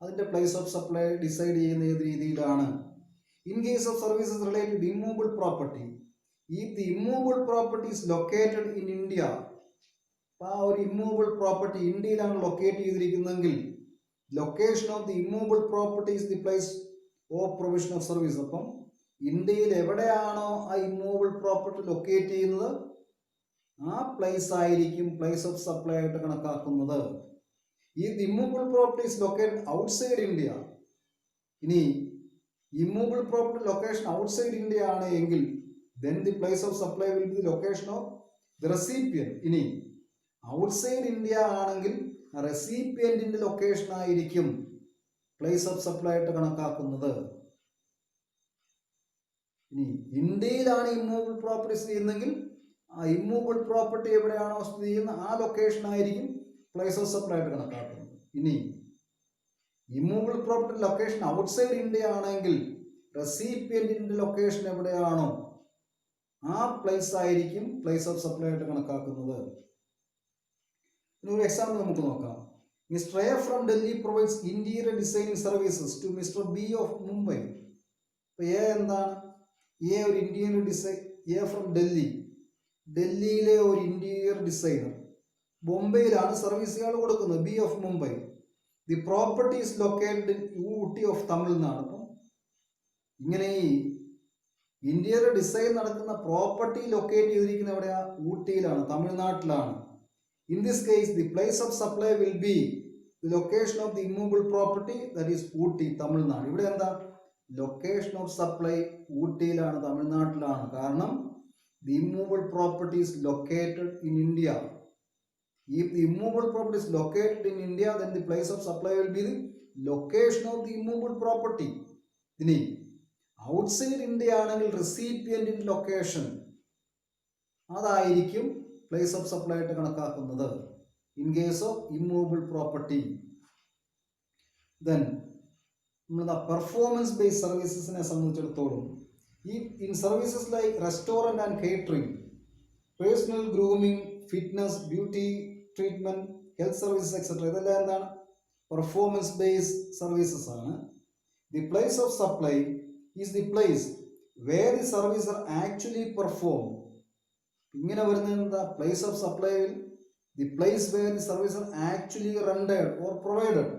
അതിൻ്റെ പ്ലേസ് ഓഫ് സപ്ലൈ ഡിസൈഡ് ചെയ്യുന്ന ഏത് രീതിയിലാണ്? In case of services related immovable property, if the immovable property is located in India, ആ ഒരു ഇമ്മൂവബിൾ പ്രോപ്പർട്ടി ഇന്ത്യയിലാണ് ലൊക്കേറ്റ് ചെയ്തിരിക്കുന്നതെങ്കിൽ location of the immovable property is the place of provision of service. അപ്പം ഇന്ത്യയിൽ എവിടെയാണോ ആ ഇമ്മൂവബിൾ പ്രോപ്പർട്ടി ലൊക്കേറ്റ് ചെയ്യുന്നത് ആ പ്ലേസ് ആയിരിക്കും പ്ലേസ് ഓഫ് സപ്ലൈ ആയിട്ട് കണക്കാക്കുന്നത്. ഈ immovable property is located outside India, ഇനി immovable property location outside India ആണ് എങ്കിൽ then the place of supply will be the location of the recipient. ഇനി ഔട്ട്സൈഡ് ഇന്ത്യ ആണെങ്കിൽ റെസിപ്പിയന്റിന്റെ ലൊക്കേഷൻ ആയിരിക്കും പ്ലേസ് ഓഫ് സപ്ലൈ ആയിട്ട് കണക്കാക്കുന്നത്. ഇനി ഇന്ത്യയിലാണ് ഇമ്മൂവബിൾ പ്രോപ്പർട്ടി സ്ഥിതി ചെയ്യുന്നതെങ്കിൽ ആ ഇമ്മൂവബിൾ പ്രോപ്പർട്ടി എവിടെയാണോ സ്ഥിതി ചെയ്യുന്നത് ആ ലൊക്കേഷൻ ആയിരിക്കും പ്ലേസ് ഓഫ് സപ്ലൈ ആയിട്ട് കണക്കാക്കുന്നത്. ഇനി immovable property location outside India ആണെങ്കിൽ റെസിപ്പിയന്റിന്റെ ലൊക്കേഷൻ എവിടെയാണോ ആ പ്ലേസ് ആയിരിക്കും പ്ലേസ് ഓഫ് സപ്ലൈ ആയിട്ട് കണക്കാക്കുന്നത്. ഒരു എക്സാമ്പിൾ നമുക്ക് നോക്കാം. Mister A from Delhi provides interior designing services to mister B of Mumbai. ഇപ്പൊ എ എന്താണ്? എ ഒരു interior design, A from Delhi, ഡൽഹിയിലെ ഒരു ഇന്റീരിയർ ഡിസൈനർ ബോംബെയിലാണ് സർവീസ് ഇയാൾ കൊടുക്കുന്നത്, B of Mumbai. The property is located in Ooty of Tamil Nadu. അപ്പം ഇങ്ങനെ ഈ ഇന്റീരിയർ ഡിസൈൻ നടക്കുന്ന പ്രോപ്പർട്ടി ലൊക്കേറ്റ് ചെയ്തിരിക്കുന്ന എവിടെയാ? ഊട്ടിയിലാണ്, തമിഴ്നാട്ടിലാണ്. In this case the place of supply will be the location of the immovable property, that is Ooty, Tamil Nadu. ഇവിടെ എന്താ ലൊക്കേഷൻ ഓഫ് സപ്ലൈ ഊട്ടിയിലാണ്, തമിഴ്നാട്ടിലാണ്. കാരണം the immovable property is located in India. If the immovable property is located in India, then the place of supply will be the location of the immovable property. ഇനി outside India ആണെങ്കിൽ റെസിപ്പിയന്റിന്റെ location അതായിരിക്കും place of supply ആയിട്ട് കണക്കാക്കുന്നത് in case of immovable property. Then നമ്മൾ performance based സർവീസസിനെ സംബന്ധിച്ചിടത്തോളം ഈ in services like restaurant and catering, personal grooming, fitness, beauty treatment, health services etcetera, ഇതെല്ലാം എന്താണ്? പെർഫോമൻസ് ബേസ്ഡ് സർവീസസ് ആണ്. The place of supply is the place where the service are actually perform. ഇങ്ങനെ വരുന്നത് എന്താ? Place of supply will the place where the service are actually rendered or provided.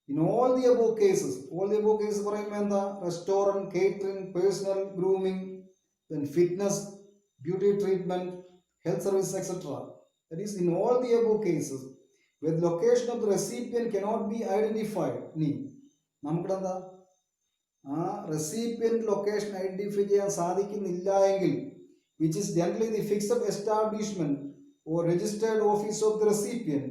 In all the above cases, all the above case പറയുമ്പോൾ എന്താ? Restaurant, catering, personal grooming, then fitness, beauty treatment, health services, etc. That is, in all the above cases where the location of the recipient cannot be identified, നമുക്ക് എന്താ ആ recipient location identify ചെയ്യാൻ സാധിക്കുന്നില്ല എങ്കിൽ, which is generally the fixed establishment or registered office of the recipient,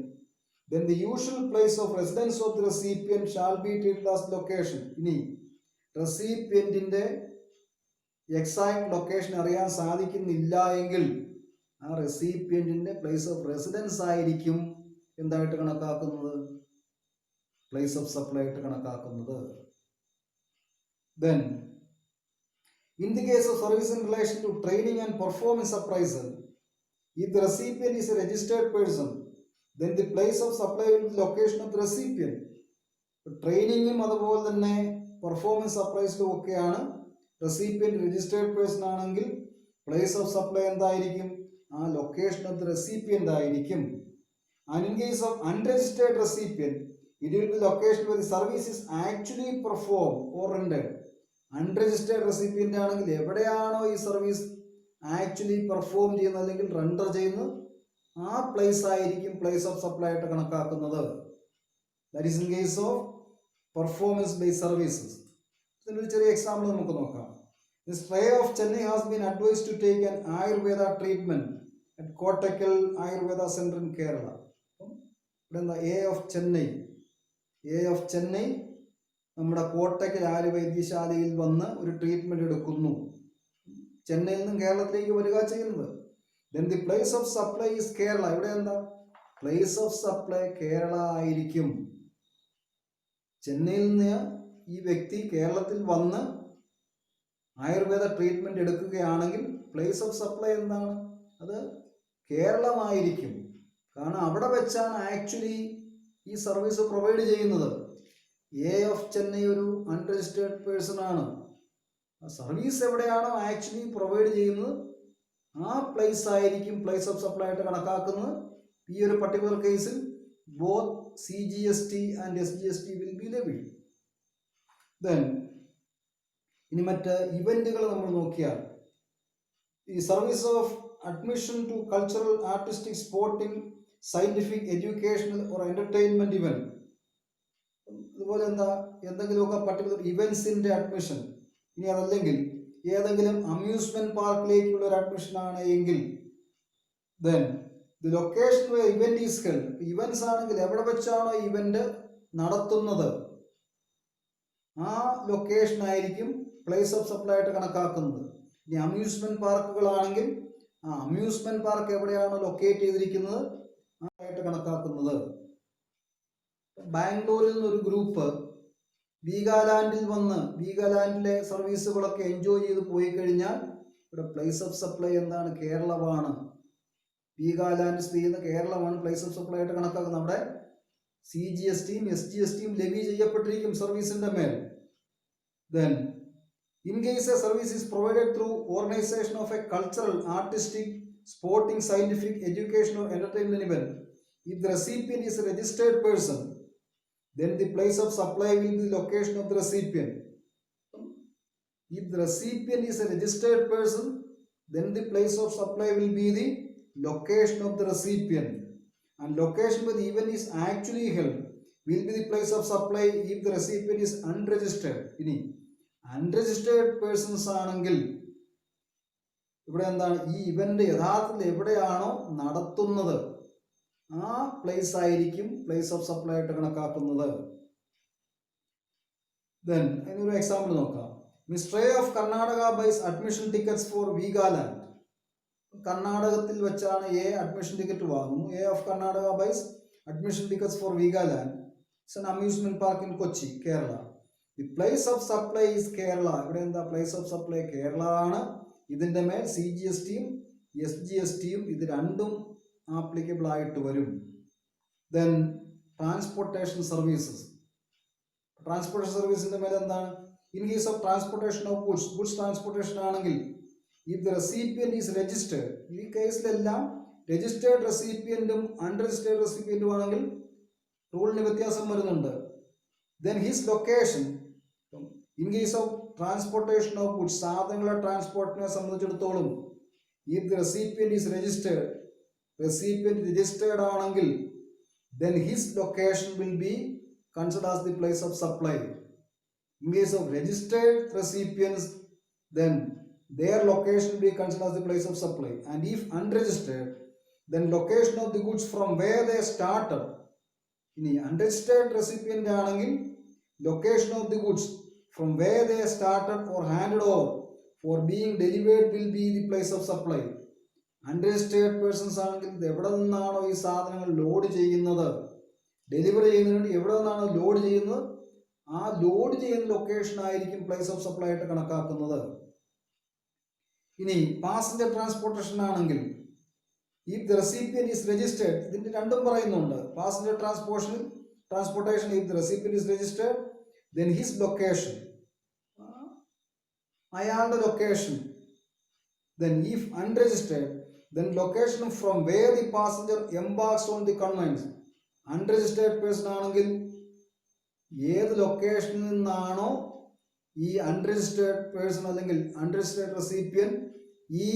then the usual place of residence of the recipient shall be treated as location. ഇനി റെസിപ്പിയന്റിന്റെ exact location അറിയാൻ സാധിക്കുന്നില്ല എങ്കിൽ ആ റെസിപ്പിയന്റിന്റെ place of residence ആയിരിക്കും എന്തായിട്ട് കണക്കാക്കുന്നത്? Place of supply ആയിട്ട് കണക്കാക്കുന്നത്. Then, in the case of service in relation to training and performance appraisal, If the recipient is a registered person, then the place of supply will be the location of the recipient. ട്രെയിനിങ്ങും അതുപോലെ തന്നെ performance സപ്ലൈസിലും ഒക്കെയാണ് recipient registered person ആണെങ്കിൽ place of supply എന്തായിരിക്കും? ആ location of the recipient ആയിരിക്കും. And in case of unregistered recipient, it will be the location where the service is actually performed or rendered. Unregistered recipient ആണെങ്കിൽ എവിടെയാണോ ഈ service actually perform ചെയ്യുന്നത് അല്ലെങ്കിൽ render ചെയ്യുന്നത് ആ പ്ലേസ് ആയിരിക്കും പ്ലേസ് ഓഫ് സപ്ലൈ ആയിട്ട് കണക്കാക്കുന്നത്. That is in case of performance based services. ഇതിനൊരു ചെറിയ എക്സാമ്പിൾ നമുക്ക് നോക്കാം. The stray of Chennai has been advised to take an Ayurveda treatment at Kottakkal Ayurveda Center in Kerala. ഇവിടെ എന്താ A of Chennai നമ്മുടെ കോട്ടക്കൽ ആയുർവൈദ്യശാലയിൽ വന്ന് ഒരു ട്രീറ്റ്മെന്റ് എടുക്കുന്നു. ചെന്നൈയിൽ നിന്നും കേരളത്തിലേക്ക് വരിക ചെയ്യുന്നത്. Then the place of supply is Kerala. ഇവിടെ എന്താ പ്ലേസ് ഓഫ് സപ്ലൈ കേരള ആയിരിക്കും. ചെന്നൈയിൽ നിന്ന് ഈ വ്യക്തി കേരളത്തിൽ വന്ന് ആയുർവേദ ട്രീറ്റ്മെന്റ് എടുക്കുകയാണെങ്കിൽ പ്ലേസ് ഓഫ് സപ്ലൈ എന്താണ്? അത് കേരളമായിരിക്കും. കാരണം അവിടെ വെച്ചാണ് ആക്ച്വലി ഈ സർവീസ് പ്രൊവൈഡ് ചെയ്യുന്നത്. എ ഓഫ് ചെന്നൈ ഒരു അൺരജിസ്റ്റേർഡ് പേഴ്സൺ ആണ്. സർവീസ് എവിടെയാണോ ആക്ച്വലി പ്രൊവൈഡ് ചെയ്യുന്നത് ആ പ്ലേസ് ആയിരിക്കും പ്ലേസ് ഓഫ് സപ്ലൈ ആയിട്ട് കണക്കാക്കുന്നത്. ഈ ഒരു പർട്ടിക്കുലർ കേസിൽ both CGST and SGST will be levied. Then ഇനി മറ്റ് ഇവന്റുകൾ നമ്മൾ നോക്കിയാൽ ഈ service of admission to cultural, artistic, sporting, scientific, educational or entertainment event. അതുപോലെ എന്താ എന്തെങ്കിലുമൊക്കെ പർട്ടിക്കുലർ ഇവന്റ്സിന്റെ അഡ്മിഷൻ. ഇനി അതല്ലെങ്കിൽ ഏതെങ്കിലും അമ്യൂസ്മെന്റ് പാർക്കിലേക്കുള്ള ഒരു അഡ്മിഷൻ ആണ് എങ്കിൽ then the location where event is held. Events ആണെങ്കിൽ എവിടെ വെച്ചാണോ ഇവന്റ് നടത്തുന്നത് ആ ലൊക്കേഷൻ ആയിരിക്കും പ്ലേസ് ഓഫ് സപ്ലൈ ആയിട്ട് കണക്കാക്കുന്നത്. ഇനി അമ്യൂസ്മെന്റ് പാർക്കുകളാണെങ്കിൽ ആ അമ്യൂസ്മെന്റ് പാർക്ക് എവിടെയാണോ ലൊക്കേറ്റ് ചെയ്തിരിക്കുന്നത് ആയിട്ട് കണക്കാക്കുന്നത്. ബാംഗ്ലൂരിൽ നിന്നൊരു ഗ്രൂപ്പ് വീഗാലാൻഡിൽ വന്ന് വീഗാലാൻഡിലെ സർവീസുകളൊക്കെ എൻജോയ് ചെയ്ത് പോയി കഴിഞ്ഞാൽ ഇവിടെ പ്ലേസ് ഓഫ് സപ്ലൈ എന്താണ്? കേരളമാണ്. വീഗാലാൻഡ് സ്ഥിതി ചെയ്യുന്ന കേരളമാണ് പ്ലേസ് ഓഫ് സപ്ലൈ ആയിട്ട് കണക്കാക്കുന്നത്. അവിടെ CGSTയും SGSTയും ലെവി ചെയ്യപ്പെട്ടിരിക്കും സർവീസിന്റെ മേൽ. Then in case a service is provided through organization of a cultural, artistic, sporting, scientific, educational or entertainment event, if the recipient is a registered person, then the place of supply will be the location of the recipient. If the recipient is a registered person, then the place of supply will be the location of the recipient. And location where the event is actually held will be the place of supply if the recipient is unregistered. ഇനി unregistered persons ആണെങ്കിൽ ഇവിടെ എന്താണ്? ഈ event യഥാർത്ഥത്തിൽ എവിടെയാണോ നടത്തുന്നത് ആ place ആയിരിക്കും പ്ലേസ് ഓഫ് സപ്ലൈ ആയിട്ട് കണക്കാക്കുന്നത്. ദെൻ അതിനൊരു എക്സാമ്പിൾ നോക്കാം. Mister A of Karnataka buys admission tickets for Veegaland. കർണാടകത്തിൽ വെച്ചാണ് എ അഡ്മിഷൻ ടിക്കറ്റ് വാങ്ങുന്നു. A of Karnataka buys admission tickets for Veegaland. It's an amusement park in Kochi, Kerala. The place of supply is Kerala. ഇവിടെ എന്താ? Place of supply Kerala ആണ്. ഇതിന്റെ മേൽ CGSTയും SGSTയും ഇത് രണ്ടും ആപ്ലിക്കബിൾ ആയിട്ട് വരും. Then transportation services. ട്രാൻസ്പോർട്ടേഷൻ സർവീസിന്റെ മേൽ എന്താണ്? In case of transportation of goods transportation ആണെങ്കിൽ if the recipient is registered, ഈ കേസിലെല്ലാം രജിസ്റ്റേർഡ് റെസിപ്പിയന്റും അൺരജിസ്റ്റേർഡ് റെസിപ്പിയന്റും ആണെങ്കിൽ റൂളിന് വ്യത്യാസം വരുന്നുണ്ട്. Then his location, in case of transportation of goods, സാധനങ്ങളെ ട്രാൻസ്പോർട്ടിനെ സംബന്ധിച്ചിടത്തോളം if the recipient is registered, recipient registered ആണെങ്കിൽ then his location will be considered as the place of supply. In case of registered recipients, then their location will be considered as the place of supply. And if unregistered, then location of the goods from where they started. ഇനി unregistered recipient ആണെങ്കിൽ location of the goods from where they started or handed over for being delivered will be the place of supply. Unregistered persons ആണെങ്കിൽ ഇത് എവിടെ നിന്നാണോ ഈ സാധനങ്ങൾ load ചെയ്യുന്നത്, delivery ചെയ്യുന്നതിന് എവിടെ നിന്നാണോ ലോഡ് ചെയ്യുന്നത് ആ ലോഡ് ചെയ്യുന്ന ലൊക്കേഷൻ ആയിരിക്കും പ്ലേസ് ഓഫ് സപ്ലൈ ആയിട്ട് കണക്കാക്കുന്നത്. ഇനി പാസഞ്ചർ ട്രാൻസ്പോർട്ടേഷൻ ആണെങ്കിൽ if the recipient is registered, ഇതിന്റെ രണ്ടും പറയുന്നുണ്ട്. Passenger transportation, if the recipient is registered, then his location, അയാളുടെ location. Then if unregistered, then location from where the passenger embarks on the conveyance. Unregistered person ആണെങ്കിൽ ഏത് ലൊക്കേഷനിൽ നിന്നാണോ ഈ unregistered person അല്ലെങ്കിൽ അൺരജിസ്റ്റേർഡ് റെസിപ്പിയൻ ഈ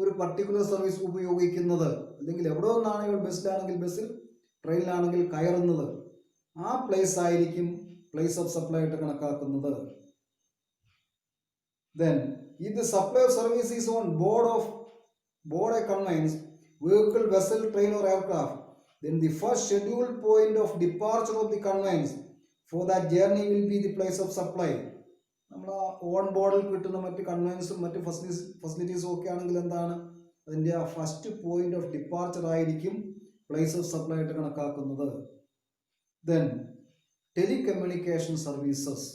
ഒരു പർട്ടിക്കുലർ സർവീസ് ഉപയോഗിക്കുന്നത്, അല്ലെങ്കിൽ എവിടെ നിന്നാണ് ഇവർ ബസ്സിലാണെങ്കിൽ ബസ്സിൽ, ട്രെയിനിലാണെങ്കിൽ കയറുന്നത്, ആ പ്ലേസ് ആയിരിക്കും പ്ലേസ് ഓഫ് സപ്ലൈ ആയിട്ട് കണക്കാക്കുന്നത്. Then if the supply of service is on board a conveyance vehicle, vessel, train or aircraft, then the first scheduled point of departure of the conveyance for that journey will be the place of supply. നമ്മൾ on ബോർഡിൽ കിട്ടുന്ന മറ്റ് കൺവെൻസും മറ്റ് ഫെസിലിറ്റീസും ഒക്കെ ആണെങ്കിൽ എന്താണ്, അതിൻ്റെ ആ ഫസ്റ്റ് പോയിന്റ് ഓഫ് ഡിപ്പാർച്ചർ ആയിരിക്കും പ്ലേസ് ഓഫ് സപ്ലൈ ആയിട്ട് കണക്കാക്കുന്നത്. Then telecommunication services.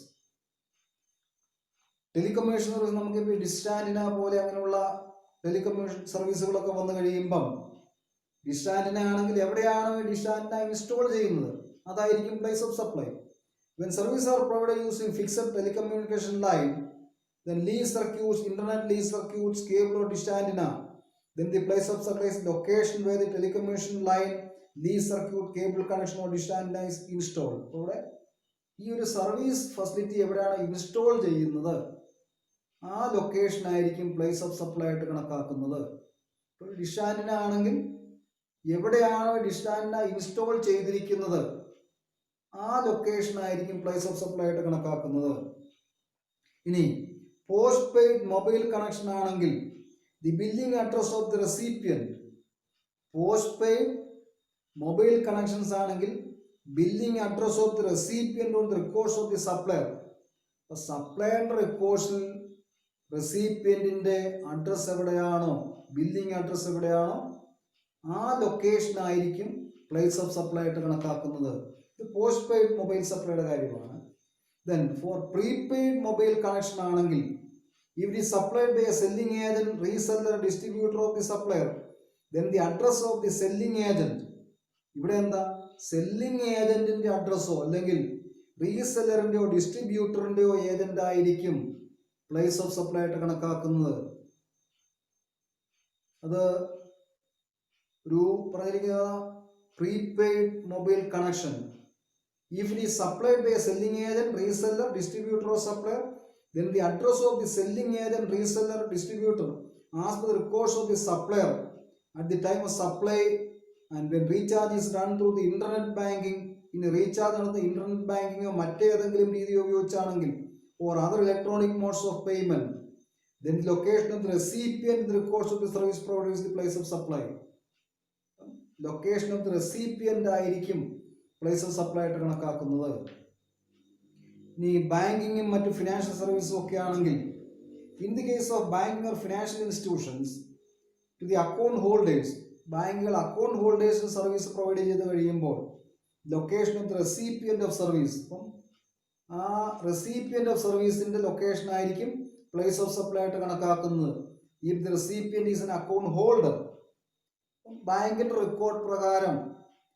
Telecommunication service നമുക്കിപ്പോൾ ഡിസ്റ്റാൻറ്റിന പോലെ അങ്ങനെയുള്ള ടെലികമ്മ്യൂണിക്കേഷൻ സർവീസുകളൊക്കെ വന്നു കഴിയുമ്പം ഡിസ്റ്റാൻറ്റിന ആണെങ്കിൽ എവിടെയാണോ ഡിസ്റ്റാൻറ്റിന ഇൻസ്റ്റോൾ ചെയ്യുന്നത് അതായിരിക്കും place of supply. When services are provided using fixed telecommunication line, then lease circuits, internet lease circuits, cable or dish antenna, then the place of supply is location where the telecommunication line, lease circuit, cable connection or dish antenna is installed. ഇവിടെ ഈ ഒരു service facility എവിടെയാണ് install ചെയ്യുന്നത് ആ location ആയിരിക്കും place of supply ആയിട്ട് കണക്കാക്കുന്നത്. ഇപ്പോൾ ഡിഷ് ആന്റിന ആണെങ്കിൽ എവിടെയാണോ ഡിഷ് ആന്റിന ഇൻസ്റ്റോൾ ചെയ്തിരിക്കുന്നത് ആ ലൊക്കേഷൻ ആയിരിക്കും പ്ലേസ് ഓഫ് സപ്ലൈ ആയിട്ട് കണക്കാക്കുന്നത്. ഇനി പോസ്റ്റ് പെയ്ഡ് മൊബൈൽ കണക്ഷൻ ആണെങ്കിൽ the billing address of the recipient. Postpaid mobile connections ആണെങ്കിൽ billing address of the recipient on the records of the supplier. അപ്പോൾ സപ്ലയറിന്റെ റെക്കോർഡ്സിൽ റെസിപ്പിയന്റിന്റെ അഡ്രസ് എവിടെയാണോ, ബില്ലിംഗ് അഡ്രസ് എവിടെയാണോ ആ ലൊക്കേഷൻ ആയിരിക്കും പ്ലേസ് ഓഫ് സപ്ലൈ ആയിട്ട് കണക്കാക്കുന്നത്. ഇത് പോസ്റ്റ് പെയ്ഡ് മൊബൈൽ സപ്ലൈയുടെ കാര്യമാണ്. Then for prepaid mobile connection ആണെങ്കിൽ if it is supplied by a selling agent, reseller, distributor of the supplier, then the address of the selling agent. ഇവിടെ എന്താ, selling ഏജന്റിന്റെ അഡ്രസ്സോ അല്ലെങ്കിൽ റീസെല്ലറിന്റെയോ ഡിസ്ട്രിബ്യൂട്ടറിന്റെയോ ഏജന്റ് ആയിരിക്കും പ്ലേസ് ഓഫ് സപ്ലൈ ആയിട്ട് കണക്കാക്കുന്നത്. അത് ഒരു പറഞ്ഞിരിക്കുക prepaid mobile connection. If it is supplied by a selling agent, reseller, distributor or supplier, then the address of the selling agent, reseller, distributor as per the records of the supplier at the time of supply, and when recharge is done through the internet banking, in a recharge നടത്തുന്ന internet banking or മറ്റേതെങ്കിലും രീതി ഉപയോഗിച്ചാണെങ്കിൽ or other electronic modes of payment, then the location of the recipient, the records of the service provider is the place of supply. Location of the recipient ആയിരിക്കും place of supply ആയിട്ട് കണക്കാക്കുന്നത്. ഇനി ബാങ്കിങ്ങും മറ്റു financial സർവീസും ഒക്കെ ആണെങ്കിൽ in the case of banking or financial institutions to the account holders, ബാങ്കുകൾ അക്കൗണ്ട് ഹോൾഡേഴ്സിന് സർവീസ് പ്രൊവൈഡ് ചെയ്ത് കഴിയുമ്പോൾ location of the recipient of service, അപ്പം ആ റെസിപ്പിയന്റ് ഓഫ് സർവീസിന്റെ ലൊക്കേഷൻ ആയിരിക്കും പ്ലേസ് ഓഫ് സപ്ലൈ ആയിട്ട് കണക്കാക്കുന്നത്. If the recipient is an account holder, ബാങ്കിന്റെ റെക്കോർഡ് പ്രകാരം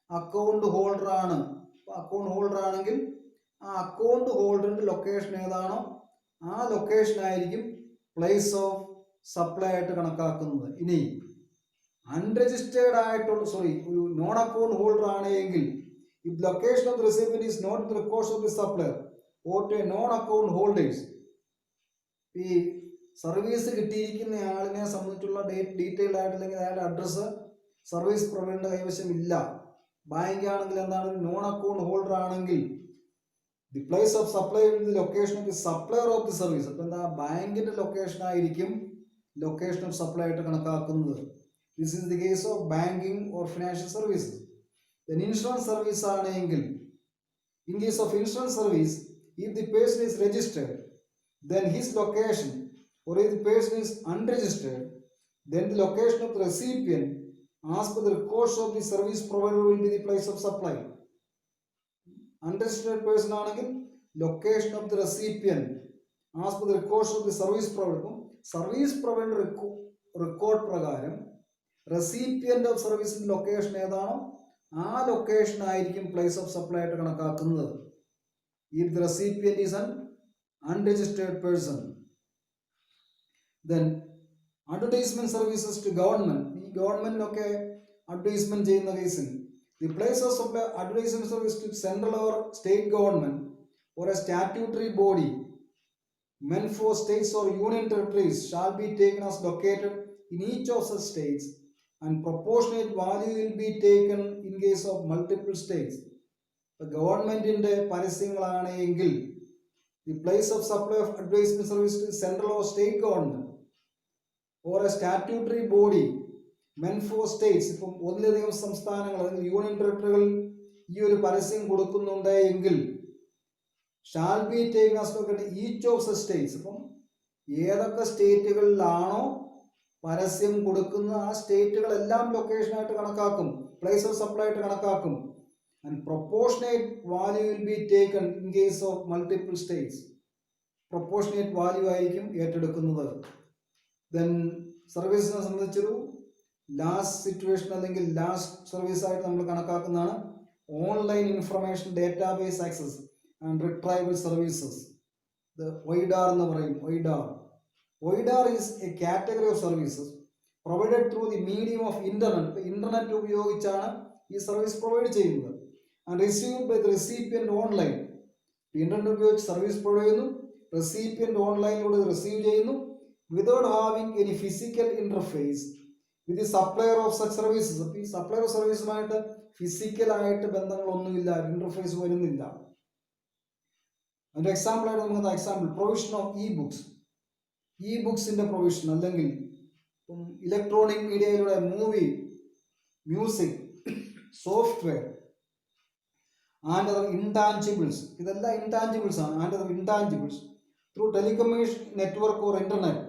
അക്കൗണ്ട് ഹോൾഡർ ആണ്. അക്കൗണ്ട് ഹോൾഡർ ആണെങ്കിൽ ആ അക്കൗണ്ട് ഹോൾഡറിന്റെ ലൊക്കേഷൻ ഏതാണോ ആ ലൊക്കേഷൻ ആയിരിക്കും പ്ലേസ് ഓഫ് സപ്ലൈ ആയിട്ട് കണക്കാക്കുന്നത്. ഇനി അൺരജിസ്റ്റേർഡ് ആയിട്ടുള്ള ഒരു നോൺ അക്കൗണ്ട് ഹോൾഡർ ആണെങ്കിൽ if location of the recipient is not the records of the supplier or to a non account holders, ഈ സർവീസ് കിട്ടിയിരിക്കുന്ന ആളിനെ സംബന്ധിച്ചുള്ള ഡീറ്റെയിൽഡ് ആയിട്ട് അല്ലെങ്കിൽ അയാളുടെ അഡ്രസ്സ് സർവീസ് പ്രൊവൈഡറിന്റെ കൈവശം ഇല്ല, ബാങ്ക് ആണെങ്കിൽ എന്താണ് നോൺ അക്കൗണ്ട് ഹോൾഡർ ആണെങ്കിൽ the place of supply the location of the supplier of the service. അപ്പൊ എന്താ, ബാങ്കിന്റെ ലൊക്കേഷൻ ആയിരിക്കും ലൊക്കേഷൻ ഓഫ് സപ്ലൈ ആയിട്ട് കണക്കാക്കുന്നത്. This is the case of banking or financial services. Then insurance service ആണെങ്കിൽ in case of insurance service if the person is registered then his location, or if the person is unregistered, then the location of the recipient as per the records of the service provider will be the place of supply. Unregistered person ആണെങ്കിൽ location of the recipient as per the records of the service provider. Service provider record പ്രകാരം recipient of സർവീസിൻ്റെ location ഏതാണോ ആ location ആയിരിക്കും place of supply ആയിട്ട് കണക്കാക്കുന്നത്. If the recipient is an unregistered person. Then advertisement services to government. ഈ ഗവൺമെന്റിനൊക്കെ advertisement ചെയ്യുന്ന കേസിൽ the place of supply advertisement service to central or state government or a statutory body meant for states or union territories shall be taken as located in each of such states, and proportionate value will be taken in case of multiple states. The government in the പരസ്യങ്ങളാണ് എങ്കിൽ the place of supply of advertisement service to central or state government or a statutory body meant for states. ഇപ്പം ഒന്നിലധികം സംസ്ഥാനങ്ങൾ അല്ലെങ്കിൽ union ടെറിട്ടറികളിൽ ഈ ഒരു പരസ്യം കൊടുക്കുന്നുണ്ട് എങ്കിൽ shall be taken as located each of the states. അപ്പം ഏതൊക്കെ സ്റ്റേറ്റുകളിലാണോ പരസ്യം കൊടുക്കുന്ന ആ സ്റ്റേറ്റുകളെല്ലാം ലൊക്കേഷനായിട്ട് കണക്കാക്കും, പ്ലേസ് ഓഫ് സപ്ലൈ ആയിട്ട് കണക്കാക്കും. And proportionate value will be taken in case of multiple states. Proportionate value ആയിരിക്കും ഏറ്റെടുക്കുന്നത്. ദെൻ സർവീസിനെ സംബന്ധിച്ചൊരു ലാസ്റ്റ് സിറ്റുവേഷൻ അല്ലെങ്കിൽ ലാസ്റ്റ് സർവീസ് ആയിട്ട് നമ്മൾ കണക്കാക്കുന്നതാണ് online information database access and retrieval services. ഇത് OIDAR എന്ന് പറയും. OIDAR is a category of services provided through the medium of internet. Internet ഉപയോഗിച്ചാണ് ഈ സർവീസ് പ്രൊവൈഡ് ചെയ്യുന്നത്. And received by the recipient online. Internet ഉപയോഗിച്ച് സർവീസ് പ്രൊവൈഡ് ചെയ്യുന്നു, recipient ഓൺലൈനിലൂടെ receive ചെയ്യുന്നു, without having any physical interface with the supplier of such services. അപ്പോൾ ഈ supplier of സർവീസുമായിട്ട് ഫിസിക്കലായിട്ട് ബന്ധങ്ങളൊന്നുമില്ല, ഇന്റർഫേസ് വരുന്നില്ല. അതിൻ്റെ എക്സാമ്പിൾ ആയിട്ട് നമുക്ക് പ്രൊവിഷൻ ഓഫ് ഇ ബുക്സിന്റെ പ്രൊവിഷൻ, അല്ലെങ്കിൽ ഇലക്ട്രോണിക് മീഡിയയിലൂടെ movie, music, software and other intangibles. ഇതെല്ലാം ഇൻടാഞ്ചിബിൾസ് ആണ്. And other intangibles through telecommunication network or internet,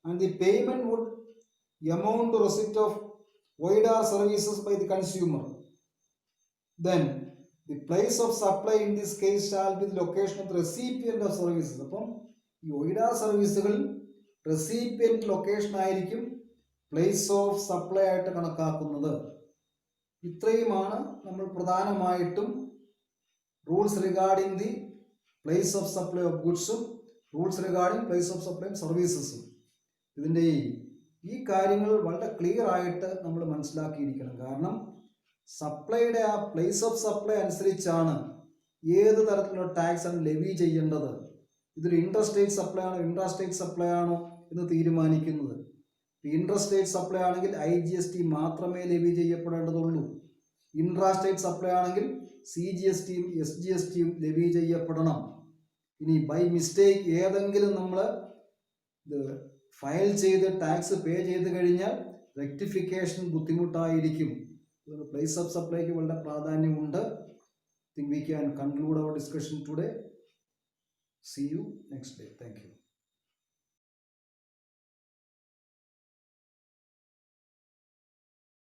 and the payment would amount to receipt of OIDAR services by the consumer. Then the place of supply in this case shall be the location of the recipient of services. അപ്പം ഈ OIDAR സർവീസുകൾ recipient location ആയിരിക്കും place of supply ആയിട്ട് കണക്കാക്കുന്നത്. ഇത്രയുമാണ് നമ്മൾ പ്രധാനമായിട്ടും rules regarding the place of supply of ഗുഡ്സും rules regarding place of supply of സർവീസസും. ഇതിൻ്റെ ഈ കാര്യങ്ങൾ വളരെ ക്ലിയർ ആയിട്ട് നമ്മൾ മനസ്സിലാക്കിയിരിക്കണം. കാരണം സപ്ലൈയുടെ ആ പ്ലേസ് ഓഫ് സപ്ലൈ അനുസരിച്ചാണ് ഏത് തരത്തിലുള്ള ടാക്സ് ആണ് ലെവി ചെയ്യേണ്ടത്. ഇതൊരു ഇൻട്രസ്റ്റേറ്റ് സപ്ലൈ ആണോ ഇൻട്രാസ്റ്റേറ്റ് സപ്ലൈ ആണോ എന്ന് തീരുമാനിക്കുന്നത്. ഇൻട്രസ്റ്റേറ്റ് സപ്ലൈ ആണെങ്കിൽ IGST മാത്രമേ ലെവി ചെയ്യപ്പെടേണ്ടതുള്ളൂ. ഇൻട്രാസ്റ്റേറ്റ് സപ്ലൈ ആണെങ്കിൽ CGSTയും SGSTയും ലെവി ചെയ്യപ്പെടണം. ഇനി ബൈ മിസ്റ്റേക്ക് ഏതെങ്കിലും നമ്മൾ ഫയൽ ചെയ്ത് ടാക്സ് പേ ചെയ്ത് കഴിഞ്ഞാൽ റെക്ടിഫിക്കേഷൻ ബുദ്ധിമുട്ടായിരിക്കും. പ്ലേസ് ഓഫ് സപ്ലൈക്ക് വളരെ പ്രാധാന്യമുണ്ട്. I think we can conclude our discussion today. See you next day. Thank you.